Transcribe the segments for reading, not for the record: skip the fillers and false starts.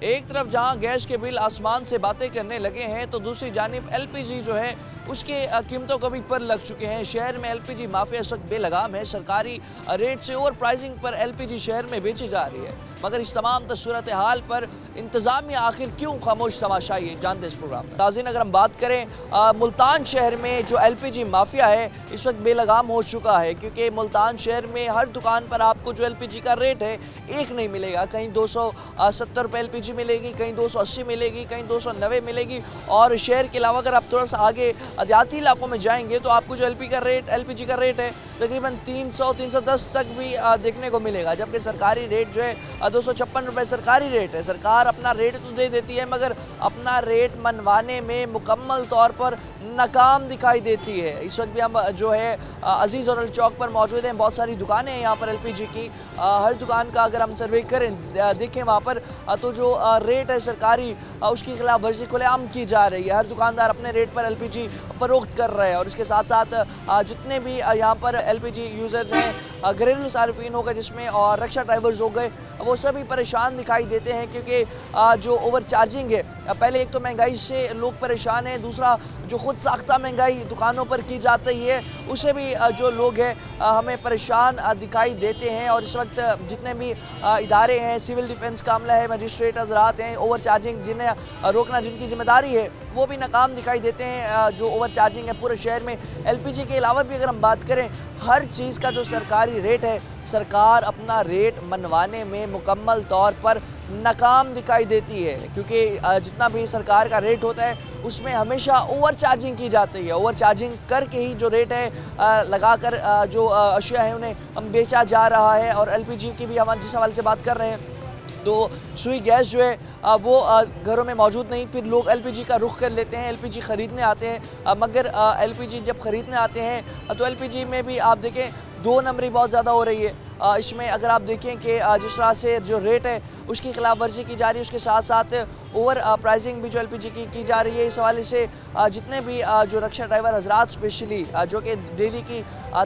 एक तरफ जहां गैस के बिल आसमान से बातें करने लगे हैं तो दूसरी जानिब एलपीजी जो है उसके कीमतों को भी पर लग चुके हैं। शहर में एलपीजी माफिया इस वक्त बेलगाम है। सरकारी रेट से ओवर प्राइसिंग पर एलपीजी शहर में बेची जा रही है, मगर इस तमाम सूरत हाल पर इंतजामिया आखिर क्यों खामोश तमाशाई है, जानते इस प्रोग्राम में। नाज़रीन, अगर हम बात करें मुल्तान शहर में जो एलपीजी माफिया है इस वक्त बेलगाम हो चुका है, क्योंकि मुल्तान शहर में हर दुकान पर आपको जो एलपीजी का रेट है एक नहीं मिलेगा। कहीं 270 रुपये एलपीजी मिलेगी, कहीं 280 मिलेगी, कहीं 290 मिलेगी। और शहर के अलावा अगर आप थोड़ा सा आगे देहाती इलाकों में जाएंगे तो आपको जो एलपीजी का रेट है तकरीबन 300-310 तक भी देखने को मिलेगा, जबकि सरकारी रेट जो है 256 रुपये सरकारी रेट है। सरकार अपना रेट तो दे देती है मगर अपना रेट मनवाने में मुकम्मल तौर पर नाकाम दिखाई देती है। इस वक्त भी हम जो है अजीज़ और चौक पर मौजूद हैं। बहुत सारी दुकानें हैं यहाँ पर एलपीजी की। हर दुकान का अगर हम सर्वे करें देखें वहाँ पर तो जो रेट है सरकारी उसकी खिलाफ वर्जी खुलेआम की जा रही है। हर दुकानदार अपने रेट पर एलपीजी फ़रोख्त कर रहे हैं और इसके साथ साथ जितने भी यहाँ पर एलपीजी यूज़र्स हैं, घरेलू सार्फिन हो गए जिसमें और रिक्शा ड्राइवर्स हो गए, वो सभी परेशान दिखाई देते हैं, क्योंकि जो ओवर चार्जिंग है, पहले एक तो महंगाई से लोग परेशान हैं, दूसरा जो खुद साख्ता महंगाई दुकानों पर की जाती है उससे भी जो लोग हैं हमें परेशान दिखाई देते हैं। और इस वक्त जितने भी इदारे हैं, सिविल डिफेंस का अमला है, मजिस्ट्रेट हजरात हैं, ओवर चार्जिंग जिन्हें रोकना जिनकी जिम्मेदारी है वो भी नाकाम दिखाई देते हैं। जो ओवर चार्जिंग है पूरे शहर में एलपीजी के अलावा भी अगर हम बात करें हर चीज़ का जो सरकारी रेट है, सरकार अपना रेट मनवाने में मुकम्मल तौर पर नाकाम दिखाई देती है, क्योंकि जितना भी सरकार का रेट होता है उसमें हमेशा ओवर चार्जिंग की जाती है। ओवर चार्जिंग करके ही जो रेट है लगाकर जो अशिया है उन्हें हम बेचा जा रहा है। और एलपीजी की भी हम जिस हवाले से बात कर रहे हैं तो सुई गैस जो है वो घरों में मौजूद नहीं, फिर लोग एलपीजी का रुख कर लेते हैं, एलपीजी ख़रीदने आते हैं। मगर एलपीजी जब ख़रीदने आते हैं तो एलपीजी में भी आप देखें 2 नंबरी बहुत ज़्यादा हो रही है। इसमें अगर आप देखें कि जिस तरह से जो रेट है उसकी खिलाफ वर्जी की जा रही है, उसके साथ साथ ओवर प्राइसिंग भी जो एलपीजी की जा रही है। इस हवाले से जितने भी जो रिक्शा ड्राइवर हजरात स्पेशली जो कि डेली की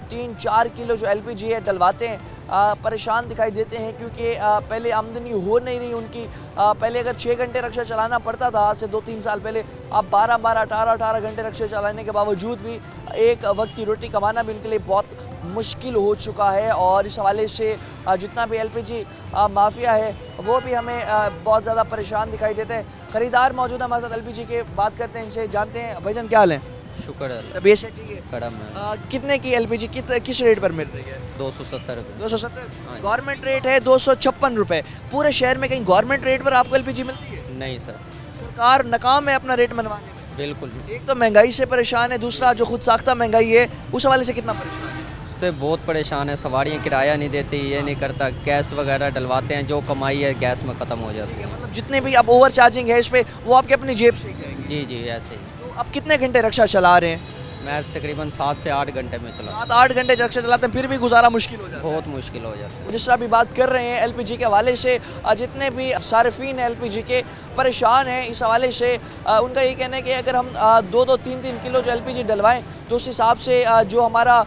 3-4 किलो जो एलपीजी है डलवाते हैं परेशान दिखाई देते हैं, क्योंकि पहले आमदनी हो नहीं रही उनकी। पहले अगर 6 घंटे रिक्शा चलाना पड़ता था आज से 2-3 साल पहले, अब 12-12, 18-18 घंटे रिक्शा चलाने के बावजूद भी एक वक्त की रोटी कमाना भी उनके लिए बहुत मुश्किल हो चुका है। और इस हवाले से जितना भी एलपीजी माफिया है वो भी हमें बहुत ज़्यादा परेशान दिखाई देते हैं। ख़रीदार मौजूद है हमारे साथ एलपीजी के, बात करते हैं इनसे, जानते हैं। भाईजान क्या हाल है? शुक्र है। तबीयत से ठीक है? कड़म है। कितने की एलपीजी किस रेट पर मिल रही है? 270 रुपये। 270। गवर्नमेंट रेट है 256 रुपये। पूरे शहर में कहीं गवर्नमेंट रेट पर आपको एलपीजी मिलती है? नहीं सर, सरकार नाकाम है अपना रेट मनवाने में। बिल्कुल। एक तो महंगाई से परेशान है, दूसरा जो खुद साख्ता महंगाई है उस हवाले से कितना परेशान है? तो बहुत परेशान है। सवारियाँ किराया नहीं देती, ये नहीं करता, गैस वगैरह डलवाते हैं, जो कमाई है गैस में ख़त्म हो जाती है। मतलब जितने भी अब ओवर चार्जिंग है इस पर वो आपके अपनी जेब से ही जाएंगे। जी जी, ऐसे ही। तो अब कितने घंटे रिक्शा चला रहे हैं? मैं तकरीबन 7 से 8 घंटे में चला। 7-8 घंटे रिक्शा चलाते हैं फिर भी गुजारा मुश्किल हो जाता है। बहुत मुश्किल हो जाता है। जिस तरह भी बात कर रहे हैं एलपीजी के हवाले से, जितने भी सार्फिन एलपीजी के परेशान हैं इस हवाले से, उनका ये कहना है कि अगर हम 2-2, 3-3 किलो जो एलपीजी डलवाएं तो उस हिसाब से जो हमारा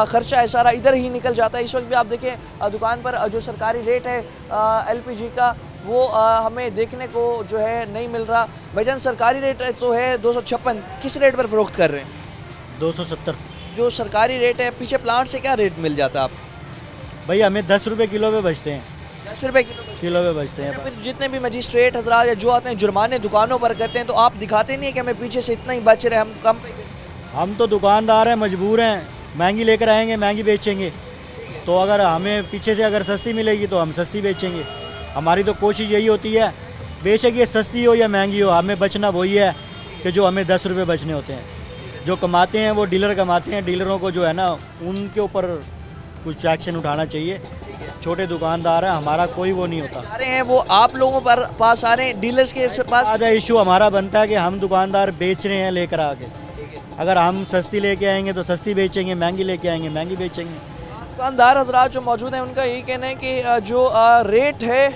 ख़र्चा है सारा इधर ही निकल जाता है। इस वक्त भी आप देखें दुकान पर जो सरकारी रेट है एलपीजी का वो हमें देखने को जो है नहीं मिल रहा। भाईजान, सरकारी रेट तो है 256, किस रेट पर फ़रोख्त कर रहे हैं? 270। जो सरकारी रेट है पीछे प्लांट से क्या रेट मिल जाता है आप? भाई हमें 10 रुपये किलो पे बचते हैं। 10 रुपये किलो पे बचते हैं। फिर जितने भी मजिस्ट्रेट हजरात या जो आते हैं जुर्माने दुकानों पर करते हैं तो आप दिखाते नहीं है कि हमें पीछे से इतना ही बच रहे हैं, हम कम पे। हम तो दुकानदार हैं, मजबूर हैं, महंगी लेकर आएंगे, महंगी बेचेंगे। तो अगर हमें पीछे से अगर सस्ती मिलेगी तो हम सस्ती बेचेंगे। हमारी तो कोशिश यही होती है, बेशक ये सस्ती हो या महंगी हो, हमें बचना वही है कि जो हमें 10 रुपये बचने होते हैं। जो कमाते हैं वो डीलर कमाते हैं, डीलरों को जो है ना उनके ऊपर कुछ एक्शन उठाना चाहिए। छोटे दुकानदार हैं, हमारा कोई वो नहीं होता। आ रहे हैं वो आप लोगों पर पास आ रहे हैं, डीलर्स के पास। आधा इशू हमारा बनता है कि हम दुकानदार बेच रहे हैं लेकर आके। अगर हम सस्ती लेके आएंगे तो सस्ती बेचेंगे, महंगी लेके आएंगे महंगी बेचेंगे। दुकानदार हजरात जो मौजूद हैं उनका यही कहना है कि जो रेट है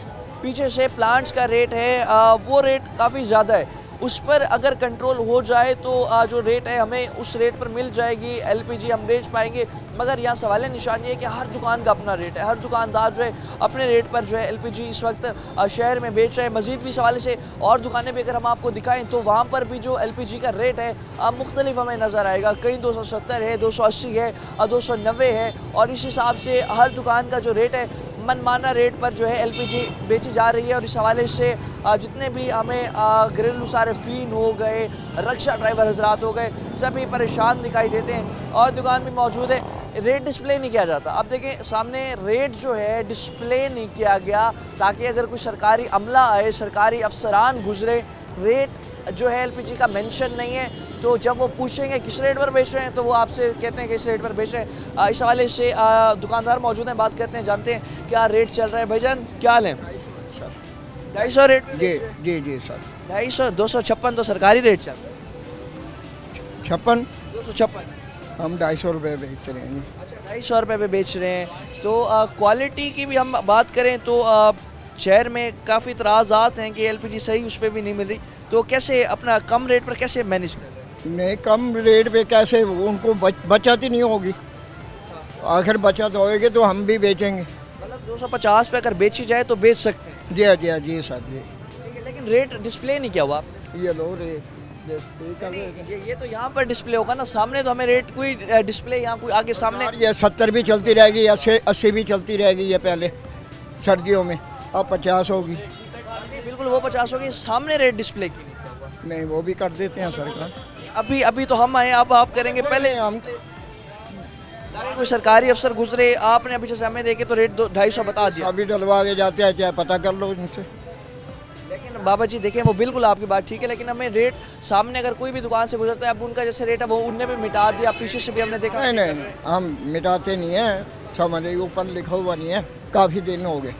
पीछे से प्लांट्स का रेट है वो रेट काफ़ी ज़्यादा है। उस पर अगर कंट्रोल हो जाए तो जो रेट है हमें उस रेट पर मिल जाएगी, एलपीजी हम बेच पाएंगे। मगर यहाँ सवाल निशान ये है कि हर दुकान का अपना रेट है, हर दुकानदार जो है अपने रेट पर जो है एलपीजी इस वक्त शहर में बेच रहे हैं। मज़ीद भी इस हवाले से और दुकानें भी अगर हम आपको दिखाएं तो वहाँ पर भी जो एलपीजी का रेट है मुख्तलिफ हमें नज़र आएगा। कहीं 270 है, 280 है, 290 है, और इस हिसाब से हर दुकान का जो रेट है मनमाना रेट पर जो है एलपीजी बेची जा रही है। और इस हवाले से जितने भी हमें घरेलू सार्फिन हो गए, रक्षा ड्राइवर हजरात हो गए, सभी परेशान दिखाई देते हैं। और दुकान भी मौजूद है, रेट डिस्प्ले नहीं किया जाता। अब देखें सामने रेट जो है डिस्प्ले नहीं किया गया ताकि अगर कोई सरकारी अमला आए, सरकारी अफसरान गुजरे, रेट जो है एलपीजी का मेंशन नहीं है, तो जब वो पूछेंगे किस रेट पर बेच रहे हैं तो वो आपसे कहते हैं कि इस रेट पर बेच रहे हैं। इस हवाले से दुकानदार मौजूद हैं, बात करते हैं, जानते हैं क्या रेट चल रहा है। भाईजान क्या हाल है? 250 रेट? जी जी जी सर। 250, 256 तो सरकारी रेट चल रहा है। 56 256 हम 250 रुपये बेच रहे हैं। अच्छा, 250 रुपये पे बेच रहे हैं। तो क्वालिटी की भी हम बात करें तो शहर में काफ़ी इतराज़ात हैं कि एलपीजी सही उस पर भी नहीं मिल रही, तो कैसे अपना कम रेट पर कैसे मैनेज करें? नहीं, कम रेट पे कैसे उनको बचत ही नहीं होगी। आखिर बचत होएगी तो हम भी बेचेंगे। मतलब 250 पे अगर बेची जाए तो बेच सकते हैं। जी जी जी सर जी। ठीक है, लेकिन रेट डिस्प्ले नहीं किया हुआ आपने। ये लो रेट ये तो यहाँ पर डिस्प्ले होगा ना, सामने तो हमें रेट कोई डिस्प्ले यहाँ कोई आगे सामने। ये 70 भी चलती रहेगी, 80 भी चलती रहेगी। ये पहले सर्दियों में अब 50 होगी। बिल्कुल वो 50 होगी, सामने रेट डिस्प्ले की नहीं, वो भी कर देते हैं सरकार। अभी तो हम आए, अब आप करेंगे पहले हम ताकि कोई सरकारी अफसर गुजरे। आपने अभी जैसे हमें देखे तो रेट 250 बता दिया। अभी डलवा के जाते हैं, चाहे पता कर लो उनसे। लेकिन बाबा जी देखें वो बिल्कुल आपकी बात ठीक है, लेकिन हमें रेट सामने अगर कोई भी दुकान से गुजरता है अब उनका जैसे रेट है वो उनने भी मिटा दिया, पीछे से भी हमने देखा। नहीं नहीं नहीं, हम मिटाते नहीं हैं, समझ ऊपर लिखा हुआ नहीं है, काफ़ी दिन हो गए।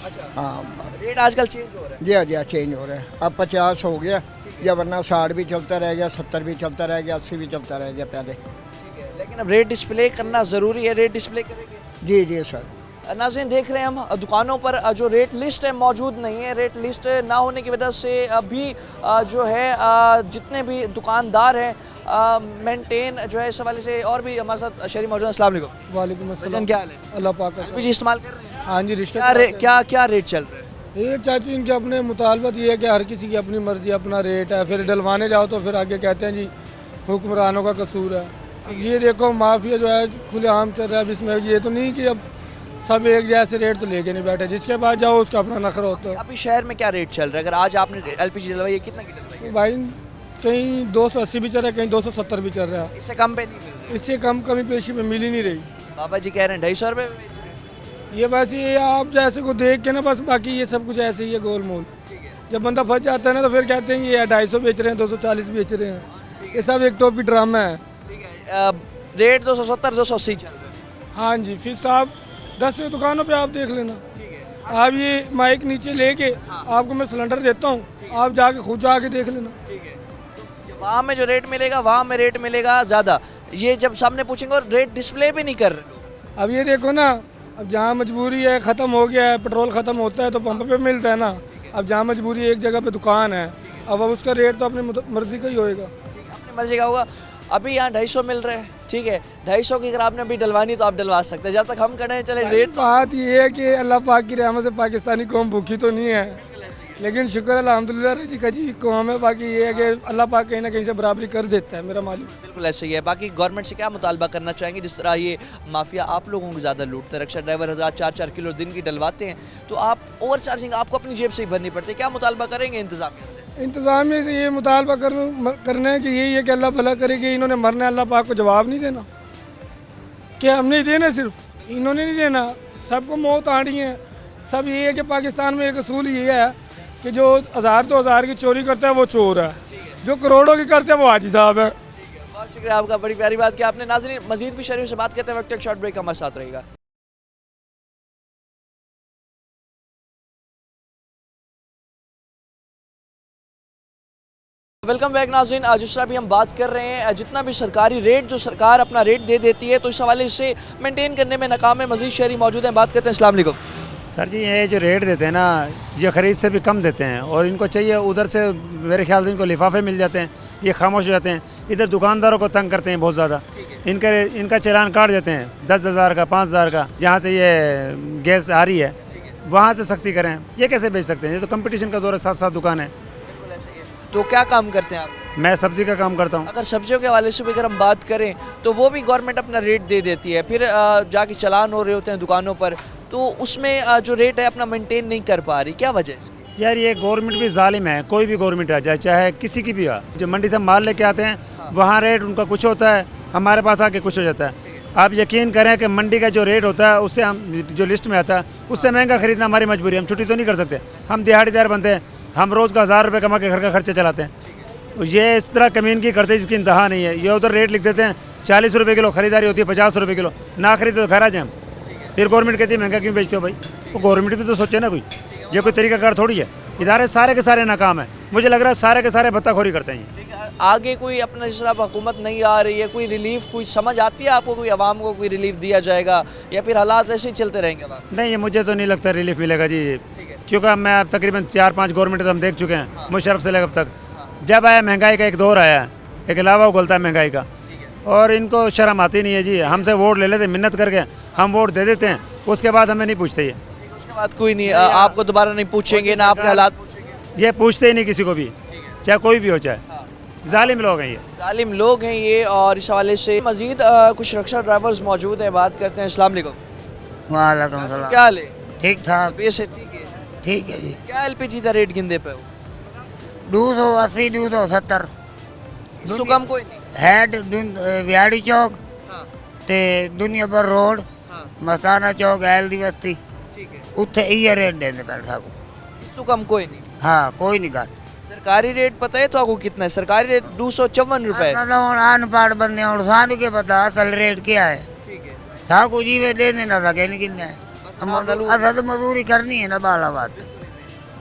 अच्छा, हाँ, रेट आजकल चेंज हो रहा है। जी हाँ जी हाँ, चेंज हो रहा है। अब 50 हो गया, या वरना 60 भी चलता रह गया, 70 भी चलता रह गया, 80 भी चलता रह गया पहले। ठीक है, लेकिन अब रेट डिस्प्ले करना ज़रूरी है, रेट डिस्प्ले करेंगे। जी जी सर। नाज़रीन देख रहे हैं हम दुकानों पर जो रेट लिस्ट है मौजूद नहीं है। रेट लिस्ट ना होने की वजह से अभी जो है जितने भी दुकानदार हैं मेंटेन जो है इस हवाले से। और भी हमारे साथ शहरी मौजूद हैं। अस्सलाम वालेकुम। वालेकुम अस्सलाम। भाईजान क्या हाल है? अल्लाह पाक का एलपीजी इस्तेमाल कर रहे हैं? हाँ जी, रिश्ते क्या रेट चल रहा है? रेट चाचू इनके अपने मुतालबत ये है कि हर किसी की अपनी मर्जी, अपना रेट है। फिर डलवाने जाओ तो फिर आगे कहते हैं जी हुक्मरानों का कसूर है। अब ये देखो माफिया जो है खुलेआम चल रहा है। अब इसमें ये तो नहीं कि अब सब एक जैसे रेट तो लेके नहीं बैठे, जिसके पास जाओ उसका अपना नखरा होता है। अभी शहर में क्या रेट चल रहा है? अगर आज आपने एलपीजी डलवाई है, कितना की डलवाई है? भाई कहीं 280 भी चल रहा है, कहीं 270 भी चल रहा है। इससे कम पे नहीं मिल रही। इससे कम कमी पेशी में मिल ही नहीं रही। बाबा जी कह रहे हैं 250 रुपये में बेच रहे हैं। ये बस ये आप जैसे को देख के ना, बस बाकी ये सब कुछ ऐसे ही है गोल मोल। जब बंदा फंस जाता है ना तो फिर कहते हैं ये 250 बेच रहे हैं, 240 बेच रहे हैं। ये सब एक टोपी ड्रामा है। ठीक है, रेट 270 280 चल रहा है। हाँ जी, फिक्स। आप 10 दुकानों पे आप देख लेना। आप ये माइक नीचे लेके आपको मैं सिलेंडर देता हूँ, आप जाके खुद जाके देख लेना। ठीक है, तो वहाँ में जो रेट मिलेगा वहाँ में रेट मिलेगा ज़्यादा। ये जब सामने पूछेंगे और रेट डिस्प्ले भी नहीं कर रहे। अब ये देखो ना, अब जहाँ मजबूरी है, ख़त्म हो गया है, पेट्रोल ख़त्म होता है तो पंप पे मिलता है ना। अब जहाँ मजबूरी एक जगह पे दुकान है, अब उसका रेट तो अपनी मर्जी का ही होएगा। अपनी मर्जी का होगा। अभी यहाँ 250 मिल रहे हैं, ठीक है, 250 की अगर आपने अभी डलवानी तो आप डलवा सकते हैं। जब तक हम करें चले रेट। बात ये है कि अल्लाह पाक की रहमत से पाकिस्तानी कौम भूखी तो नहीं है, लेकिन शुक्र अल्हम्दुलिल्लाह रजी का जी कौम है। बाकी ये है कि अल्लाह पाक कहीं ना कहीं से बराबरी कर देता है, मेरा मालूम। बिल्कुल ऐसे ही है। बाकी गवर्नमेंट से क्या मुतालबा करना चाहेंगे? जिस तरह ये माफिया आप लोगों को ज़्यादा लूटते हैं, रक्षा ड्राइवर 1000-4 किलो दिन की डलवाते हैं, तो आप ओवर चार्जिंग आपको अपनी जेब से ही भरनी पड़ती है। क्या मुतालबा करेंगे इंतजामिया से? इंतज़ामिया से ये मुतालबा करना है कि यही है कि अल्लाह भला करे कि इन्होंने मरना है, अल्लाह पाक को जवाब नहीं देना। क्या हमने ही देना? सिर्फ इन्होंने नहीं देना, सबको मौत आनी है। सब ये है कि पाकिस्तान में एक असूल ये है कि जो 1000-2000 की चोरी करता है वो चोर है, जो करोड़ों की करते हैं वो हाजी साहब है। बहुत शुक्रिया आपका, बड़ी प्यारी बात की आपने। नाज़रीन मजीद भी शरीफ से बात करते हैं वक्त एक शॉर्ट ब्रेक हमारे साथ रहेगा। वेलकम बैक नाज़रीन। आज जिस तरह भी हम बात कर रहे हैं, जितना भी सरकारी रेट जो सरकार अपना रेट दे देती है तो इस हवाले से मेंटेन करने में नाकाम है। मजीद शहरी मौजूद हैं, बात करते हैं। अस्सलाम वालेकुम। सर जी ये जो रेट देते हैं ना, ये ख़रीद से भी कम देते हैं और इनको चाहिए उधर से मेरे ख्याल से इनको लिफाफे मिल जाते हैं, ये खामोश हो जाते हैं। इधर दुकानदारों को तंग करते हैं बहुत ज़्यादा, इनका चालान काट देते हैं 10,000 का 5,000 का। जहाँ से ये गैस आ रही है वहाँ से सख्ती करें, ये कैसे बेच सकते हैं? ये तो कंपटीशन का दौर है, 7-7 दुकान है। तो क्या काम करते हैं आप? मैं सब्ज़ी का काम करता हूँ। अगर सब्जियों के हवाले से भी अगर हम बात करें तो वो भी गवर्नमेंट अपना रेट दे देती है, फिर जाके चालान हो रहे होते हैं दुकानों पर, तो उसमें जो रेट है अपना मेंटेन नहीं कर पा रही, क्या वजह है? यार ये गवर्नमेंट भी जालिम है, कोई भी गवर्नमेंट आ जाए, चाहे किसी की भी आ। जो मंडी से माल लेके आते हैं वहाँ रेट उनका कुछ होता है, हमारे पास आके कुछ हो जाता है। आप यकीन करें कि मंडी का जो रेट होता है उससे हम जो लिस्ट में आता है उससे महंगा खरीदना हमारी मजबूरी है। हम छुट्टी तो नहीं कर सकते, हम दिहाड़ीदार बनते हैं, हम रोज़ का 1,000 रुपये कमा के घर का खर्चा चलाते हैं। ये इस तरह कमीनगी करते हैं जिसकी इंतहा नहीं है। ये उधर रेट लिख देते हैं 40 रुपये किलो, खरीदारी होती है 50 रुपये किलो, ना खरीदे तो घर आ जाए हम। फिर गवर्नमेंट कहती है महंगा क्यों बेचते हो भाई? वो गवर्नमेंट भी तो सोचे ना, कोई ये कोई तरीकाकार थोड़ी है। इदारे सारे के सारे नाकाम है, मुझे लग रहा है सारे के सारे भत्ताखोरी करते हैं। आगे कोई अपना जिस तरह हुकूमत नहीं आ रही है, कोई रिलीफ कोई समझ आती है आपको, कोई आवाम को कोई रिलीफ दिया जाएगा या फिर हालात ऐसे ही चलते रहेंगे? नहीं, ये मुझे तो नहीं लगता रिलीफ मिलेगा जी, क्योंकि मैं अब तकरीबन 4-5 गवर्नमेंट हम देख चुके हैं मुशर्रफ से लेकर अब तक। जब आया महंगाई का एक दौर आया, एक अलावा उगलता है महंगाई का, और इनको शर्म आती नहीं है जी। हमसे वोट ले लेते मिन्नत करके, हम वोट दे देते हैं, उसके बाद हमें नहीं पूछते। ये उसके बाद कोई नहीं आपको दोबारा नहीं पूछेंगे ना आपके हालात पूछेंगे, ये पूछते ही नहीं किसी को भी, चाहे कोई भी हो, चाहे जालिम लोग हैं ये, जालिम लोग हैं ये। और इस हवाले से मजीद कुछ रक्षा ड्राइवर्स मौजूद हैं, बात करते हैं। अस्सलाम वालेकुम। वालेकुम सलाम। क्या हाल है? ठीक ठाक। वैसे ठीक है। ठीक है जी। क्या एलपीजी का रेट गिनदे पे हो? 280 270 इस तो कम कोई नहीं हेड विहाड़ी चौक हाँ, ते दुनिया पर रोड हाँ, मस्ताना चौक एल दी बस्ती ठीक है। उत्थे ये रेट देने पैसे साकू। इस तो कम कोई नहीं। हाँ कोई नहीं घट। सरकारी रेट पता है तो आपको कितना है? सरकारी रेट 254 रुपए। अनपढ़ बंदे और सानू के पता असल रेट क्या है? ठीक है। साकू जीवे दे देना था कहने किन्ने असल तो मजदूरी करनी है ना बाला बात।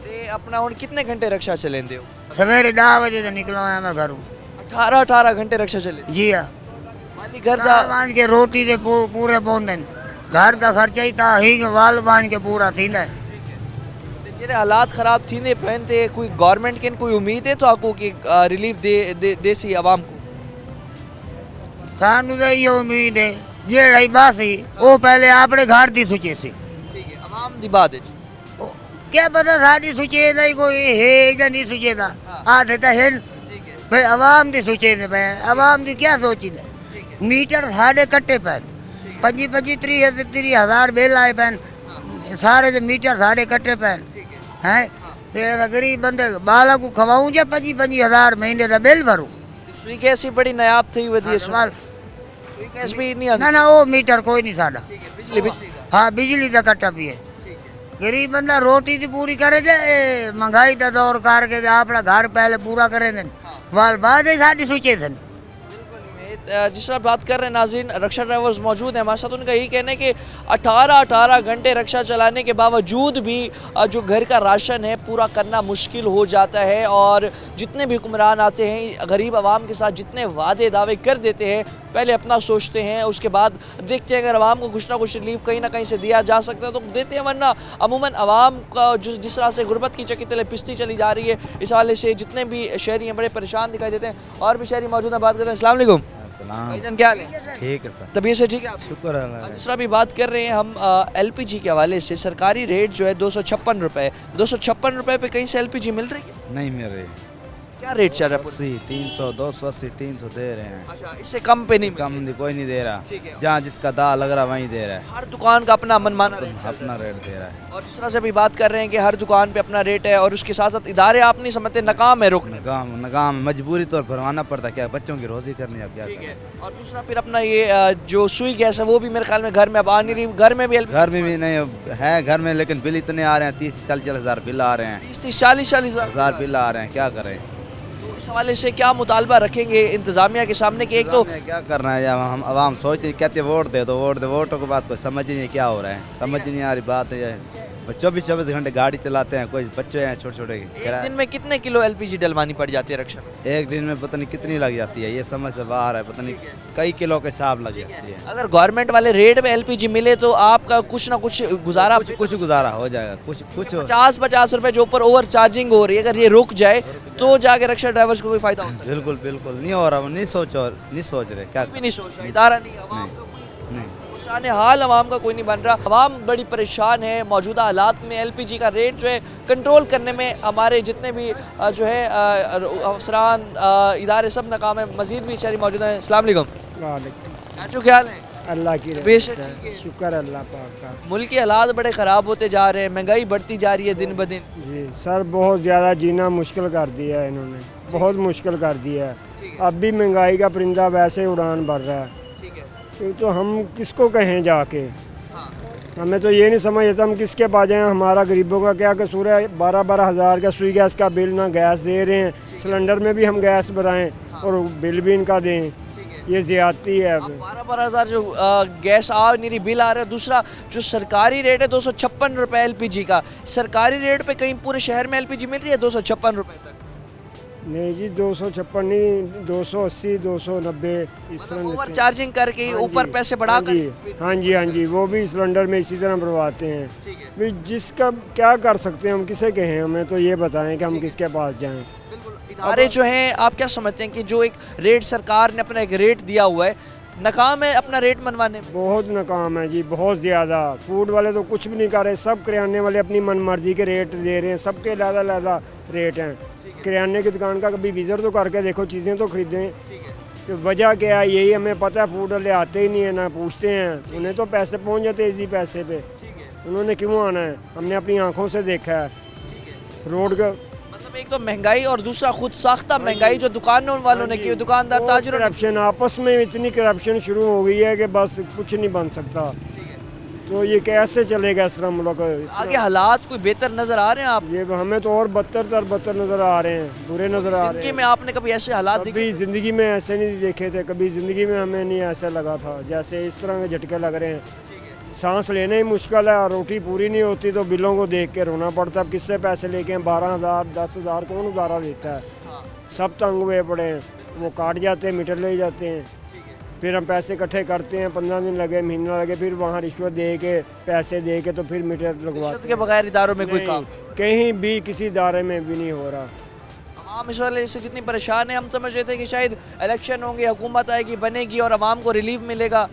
ते अपना हुन कितने घंटे रक्षा चलेंदे हो? सवेरे 10 बजे से निकलो है मैं घरों। 18 घंटे रक्षा चले? जी हाँ। माली घर दा बांध के रोटी दे पूरे पौंदे घर का खर्चा ही था ही वाल बांध के पूरा थींदा है। जेरे हालात खराब थींदे पहनते कोई गवर्नमेंट के कोई उम्मीद है तो आपको कि रिलीफ देसी आवाम को? सानू तो ये उम्मीद है ये रही बासी वो पहले आपने घर दी सोचे सी। ठीक है, आवाम दी बात है जी। क्या पता साड़ी सोचे नहीं कोई है या नहीं सोचे था आ देता है ठीक है, भाई आवाम दी सोचे ने भाई आवाम दी क्या सोची ने। ठीक है। मीटर साढ़े कट्टे पैन 25-30 हजार बिल आए पैन सारे जो मीटर साढ़े कट्टे पैन हैं। तो गरीब बंदे बाला को खवाऊं या 25 हजार महीने का बिल भरूं। सुई गैस ही बड़ी नायाब थी वधी सुई गैस भी नहीं ना ना वो मीटर कोई नहीं साड़ा। ठीक है, बिजली का। हाँ बिजली का कट्टा भी है। गरीब बंदा रोटी तो पूरी करे जाए महंगाई का दौर करके अपना घर पहले पूरा करे देन वाल बाद ही साड़ी सोचे थे। जिस तरह बात कर रहे हैं नाज़रीन, रक्षा ड्राइवर्स मौजूद हैं हमारे साथ। उनका यही कहना है कि 18 घंटे रक्षा चलाने के बावजूद भी जो घर का राशन है पूरा करना मुश्किल हो जाता है। और जितने भी हुक्मरान आते हैं गरीब आवाम के साथ जितने वादे दावे कर देते हैं, पहले अपना सोचते हैं, उसके बाद देखते हैं अगर आवाम को कुछ ना कुछ रिलीफ कहीं ना कहीं से दिया जा सकता है तो देते हैं, वरना अमूमन आवाम का जिस तरह से गुर्बत की चक्की तले पिसती चली जा रही है, इस हवाले से जितने भी शहरी हैं बड़े परेशान दिखाई देते हैं। और भी शहरी मौजूद हैं, बात करते हैं। अस्सलाम वालेकुम भाईजान, क्या हाल है? ठीक है सर, तबीयत से ठीक है आप? शुक्र है। दूसरा भी बात कर रहे हैं हम एलपीजी के हवाले से। सरकारी रेट जो है 256 रुपये, 256 रुपये पे कहीं से एलपीजी मिल रही है? नहीं मिल रही। क्या रेट चल रहा है? 80, 300, 280, 300 दे रहे हैं। अच्छा, इससे कम पे नहीं मिल कम नहीं, कोई नहीं दे रहा। ठीक है। जहाँ जिसका दाल लग रहा वहीं दे रहा है। हर दुकान का अपना मनमाना रेट चल अपना रेट दे रहा है। रहा है। और दूसरा से भी बात कर रहे हैं कि हर दुकान पे अपना रेट है और उसके साथ साथ इदारे आप नहीं समझते नाकाम है रोकने। नकाम मजबूरी तौर पर भरवाना पड़ता है, क्या बच्चों की रोजी करनी है, अब क्या ठीक है। करें। और दूसरा फिर अपना ये जो सुई गैस है वो भी मेरे ख्याल में घर में अब आ नहीं रही। घर में भी घर में भी नहीं है घर में, लेकिन बिल इतने आ रहे हैं, 30-40 हजार बिल आ रहे हैं, 30-40 हजार बिल आ रहे हैं, क्या करें। तो इस हवाले से क्या मुतालबा रखेंगे इंतजामिया के सामने कि एक तो क्या करना है, हम आवाम सोचते कहते वोट दे दो, वोटों के बाद कोई समझ ही नहीं क्या हो रहा है, समझ नहीं आ रही बात है। 24 घंटे गाड़ी चलाते हैं, कोई बच्चे हैं छोटे छोटे एक दिन में कितने किलो एलपीजी डलवानी पड़ जाती है रक्षा में? एक दिन में पता नहीं कितनी लग जाती है, ये समझ से बाहर है, पता नहीं कई किलो के हिसाब लग जाती है। अगर गवर्नमेंट वाले रेट में एलपीजी मिले तो आपका कुछ ना कुछ गुजारा कुछ गुजारा हो जाएगा, कुछ 50 रुपए जो ऊपर ओवर चार्जिंग हो रही है, अगर ये रुक जाए तो जाके रक्षा ड्राइवर्स को कोई फायदा हो सकता है? बिल्कुल नहीं हो रहा, नहीं सोच रहे क्या भी नहीं सोच रहा, इदारा नहीं, अवाम नहीं। परेशान है, हाल अवाम का कोई नहीं बन रहा, अवाम बड़ी परेशान है। मौजूदा हालात में एलपीजी का रेट जो है कंट्रोल करने में हमारे जितने भी जो है अफसरान इदारे सब नाकाम है। मजीद भी शहरी मौजूद हैं। अस्सलाम वालेकुम, जो ख्याल है? अल्लाह की बेशक ठीक है। शुक्र अल्लाह पाक का। मुल्क के हालात बड़े ख़राब होते जा रहे हैं, महंगाई बढ़ती जा रही है दिन ब दिन। जी सर, बहुत ज़्यादा जीना मुश्किल कर दिया है इन्होंने, बहुत मुश्किल कर दिया है। अब भी महंगाई का परिंदा वैसे उड़ान भर रहा है, तो हम किसको कहें जाके? हमें तो ये नहीं समझ आता हम किसके पास जाएं। हमारा गरीबों का क्या कसूर है? 12 हज़ार का सुई गैस का बिल, ना गैस दे रहे हैं, सिलेंडर में भी हम गैस भराएं और बिल भी इनका दें, ये ज़्यादती है। 12 हज़ार जो गैस आ नहीं रही, बिल आ रहा है। दूसरा जो सरकारी रेट है 256 रुपये एलपीजी का, सरकारी रेट पे कहीं पूरे शहर में एलपीजी मिल रही है 256 रुपये तक? नहीं जी, 256 नहीं, 280, 290 इस तरह ओवर देते हैं। चार्जिंग करके हाँ ऊपर जी, पैसे बढ़ा हाँ कर जी, हाँ जी, वो भी सिलेंडर में इसी तरह भरवाते हैं। भाई जिसका क्या कर सकते हैं हम, किसे कहें? हमें तो ये बताएं कि हम किसके पास जाएं। इदारे जो हैं, आप क्या समझते हैं कि जो एक रेट सरकार ने अपना एक रेट दिया हुआ है, नाकाम है अपना रेट मनवाने में? बहुत नाकाम है जी, बहुत ज़्यादा। फूड वाले तो कुछ भी नहीं कर रहे, सब किराने वाले अपनी मनमर्जी के रेट दे रहे हैं, सबके अलग रेट हैं। किराने की दुकान का कभी विज़िट तो करके देखो, चीज़ें तो खरीदें। तो वजह क्या है? यही हमें पता है, फूड वाले आते ही नहीं है, ना पूछते हैं, उन्हें तो पैसे पहुंच जाते इसी पैसे पे, उन्होंने क्यों आना है? हमने अपनी आंखों से देखा है रोड का। मतलब एक तो महंगाई और दूसरा खुद साख्ता महंगाई जो दुकानों वालों ने की, दुकानदार ताजरों ने। करप्शन, आपस में इतनी करप्शन शुरू हो गई है कि बस कुछ नहीं बन सकता। तो ये कैसे चलेगा इस तरह मुल्क? आगे हालात कोई बेहतर नजर आ रहे हैं आप? ये हमें तो और बदतर नजर आ रहे हैं, बुरे नजर आ रहे जिंदगी हैं। में आपने कभी ऐसे हालात देखे? कभी ज़िंदगी में ऐसे नहीं देखे थे, कभी ज़िंदगी में हमें नहीं ऐसा लगा था जैसे इस तरह के झटके लग रहे हैं। सांस लेना ही मुश्किल है, रोटी पूरी नहीं होती तो बिलों को देख के रोना पड़ता है। अब किससे पैसे लेके 12 हज़ार 10 हज़ार कौन उधारा देता है? सब तंग हुए पड़े हैं, वो काट जाते हैं, मीटर ले जाते हैं, फिर हम पैसे इकट्ठे करते हैं, 15 दिन लगे, महीना लगे, फिर वहाँ रिश्वत दे के पैसे दे के तो फिर मीटर लगवाते के बगैर इदारों में कोई नहीं, काम कहीं भी किसी इदारे में भी नहीं हो रहा। आवाम इस वाले से जितनी परेशान है, हम समझ रहे थे कि शायद इलेक्शन होंगे, हुकूमत आएगी, बनेगी और आवाम को रिलीफ मिलेगा।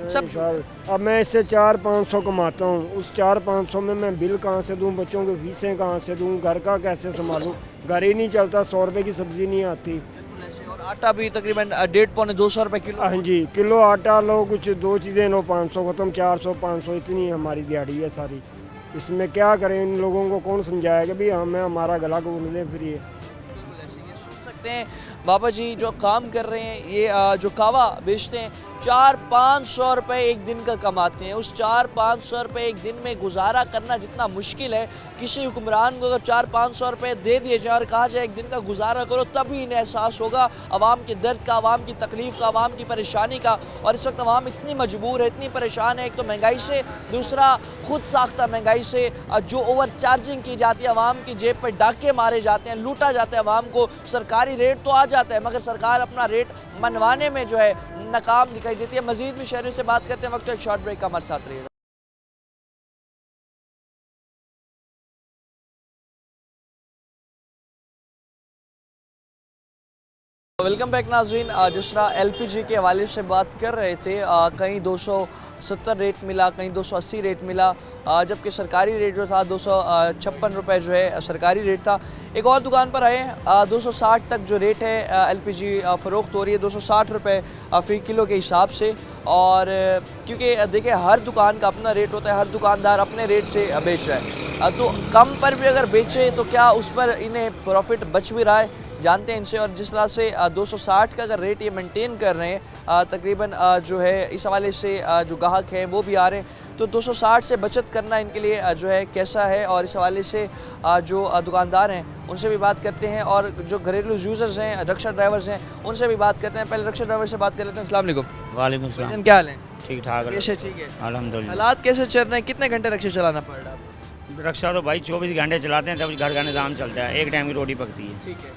सब सर, अब मैं इससे 400-500 कमाता हूँ, उस 400-500 में मैं बिल कहाँ से दूँ, बच्चों की फीसें कहाँ से दूँ, घर का कैसे संभालूँ? घर ही नहीं चलता, 100 रुपये की सब्ज़ी नहीं आती। और आटा भी तकरीबन 150-200 रुपये किलो। हाँ जी, किलो आटा लो, कुछ 2 चीज़ें लो, 500 खत्म, 400-500 इतनी हमारी दिहाड़ी है सारी। इसमें क्या करें? इन लोगों को कौन समझाया कि भाई हमें हमारा गला खोल दें? फिर ये सकते हैं बाबा जी जो काम कर रहे हैं, ये जो कावा बेचते हैं, 400-500 रुपये एक दिन का कमाते हैं। उस 400-500 रुपये एक दिन में गुजारा करना जितना मुश्किल है, किसी हुक्मरान को अगर 400-500 रुपये दे दिए जाए और कहा जाए एक दिन का गुजारा करो, तभी इन्हें एहसास होगा आवाम के दर्द का, आवाम की तकलीफ़ का, आवाम की परेशानी का। और इस वक्त आवाम इतनी मजबूर है, इतनी परेशान है, एक तो महंगाई से, दूसरा खुद साख्ता महंगाई से, जो ओवर चार्जिंग की जाती है, आवाम की जेब पर डाके मारे जाते हैं, लूटा जाता है आवाम को। सरकारी रेट तो आ जाता है मगर सरकार अपना रेट मनवाने में जो है नाकाम दिखाई देती है। मजीद भी शहरों से बात करते हैं, वक्त एक शॉर्ट ब्रेक का हमारे साथ रहिएगा। वेलकम बैक नाज़रीन। जिस तरह एलपीजी के हवाले से बात कर रहे थे, कहीं 270 रेट मिला, कहीं 280 रेट मिला, जबकि सरकारी रेट जो था 256 रुपये जो है सरकारी रेट था। एक और दुकान पर आए, 260 तक जो रेट है एलपीजी फ़रोख्त हो रही है, 260 रुपये फ़ी किलो के हिसाब से। और क्योंकि देखिए हर दुकान का अपना रेट होता है, हर दुकानदार अपने रेट से बेच रहा है, तो कम पर भी अगर बेचे तो क्या उस पर इन्हें प्रॉफिट बच भी रहा है? जानते हैं इनसे। और जिस तरह से 260 का अगर रेट ये मेंटेन कर रहे हैं, तकरीबन जो है इस हवाले से जो ग्राहक हैं वो भी आ रहे हैं, तो 260 से बचत करना इनके लिए जो है कैसा है, और इस हवाले से जो दुकानदार हैं उनसे भी बात करते हैं, और जो घरेलू यूज़र्स हैं, रिक्शा ड्राइवर्स हैं, उनसे भी बात करते हैं। पहले रिक्शा ड्राइवर से बात कर लेते हैं। अस्सलाम वालेकुम। वालेकुम सलाम। क्या हाल है? ठीक ठाक कैसे? ठीक है। अल्हम्दुलिल्लाह। हालात कैसे चल रहे हैं? कितने घंटे रिक्शा चलाना पड़ रहा है? रक्षा तो भाई 24 घंटे चलाते हैं, तब घर का निज़ाम चलता है, एक टाइम की रोटी पकती है। ठीक है।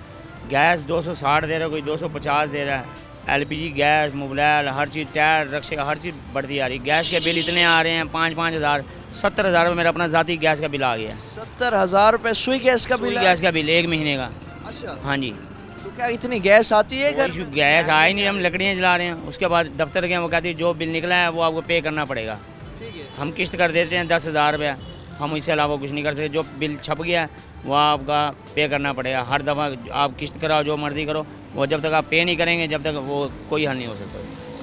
गैस 260 दे रहा है, कोई 250 दे रहा है। एलपीजी गैस, मोबाइल, हर चीज़, टायर, रक्षा का हर चीज़ बढ़ती आ रही है। गैस के बिल इतने आ रहे हैं, 5-5 हज़ार, 70,000 रुपये मेरा अपना ज़ाती गैस का बिल आ गया। 70,000 रुपये सुई गैस का बिल? गैस का बिल 1 महीने का। अच्छा। हाँ जी। तो क्या इतनी गैस आती है घर? गैस आ ही नहीं, हम लकड़ियाँ जला रहे हैं। उसके बाद दफ्तर गए, वो कहती है जो बिल निकला है वो आपको पे करना पड़ेगा। ठीक है। हम किस्त कर देते हैं 10,000 रुपया, हम इससे अलावा कुछ नहीं कर सकते। जो बिल छप गया वो आपका पे करना पड़ेगा। हर दफ़ा आप किस्त कराओ, जो मर्ज़ी करो, वो जब तक आप पे नहीं करेंगे जब तक वो कोई हल नहीं हो सकता।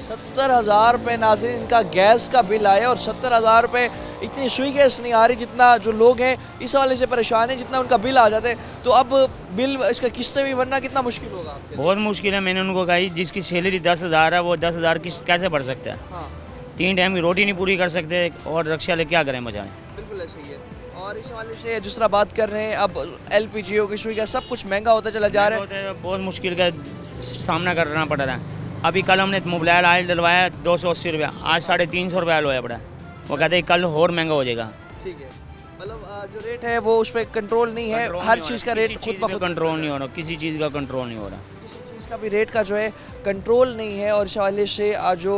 70,000 रुपये नाज़रीन इनका गैस का बिल आया, और 70,000 रुपये इतनी सुई गैस नहीं आ रही जितना जो लोग हैं इस वाले से परेशान हैं, जितना उनका बिल आ जाते हैं। तो अब बिल इसका किस्तें भी भरना कितना मुश्किल होगा आपके लिए? बहुत मुश्किल है। मैंने उनको कहा जिसकी सैलरी 10,000 है वो 10,000 किस्त कैसे भर सकता है? हाँ, 3 टाइम की रोटी नहीं पूरी कर सकते, और रक्षा ले क्या करें बचाएं। बिल्कुल ऐसे ही है। और इस वाले से जिस तरह बात कर रहे हैं, अब LPG हो गई, सुई गैस, सब कुछ महंगा होता चला जा रहा है। बहुत मुश्किल का सामना करना पड़ रहा है। अभी कल हमने मोबाइल ऑयल डलवाया 280 रुपया, आज 350 रुपया ऑयल होया पड़ा है। वो कहते हैं कल और महंगा हो जाएगा। ठीक है। मतलब जो रेट है वो उस पर कंट्रोल नहीं है, हर चीज़ का रेट खुद ब खुद कंट्रोल नहीं हो रहा, किसी चीज़ का कंट्रोल नहीं हो रहा, किसी चीज़ का भी रेट का जो है कंट्रोल नहीं है। और इस हवाले से जो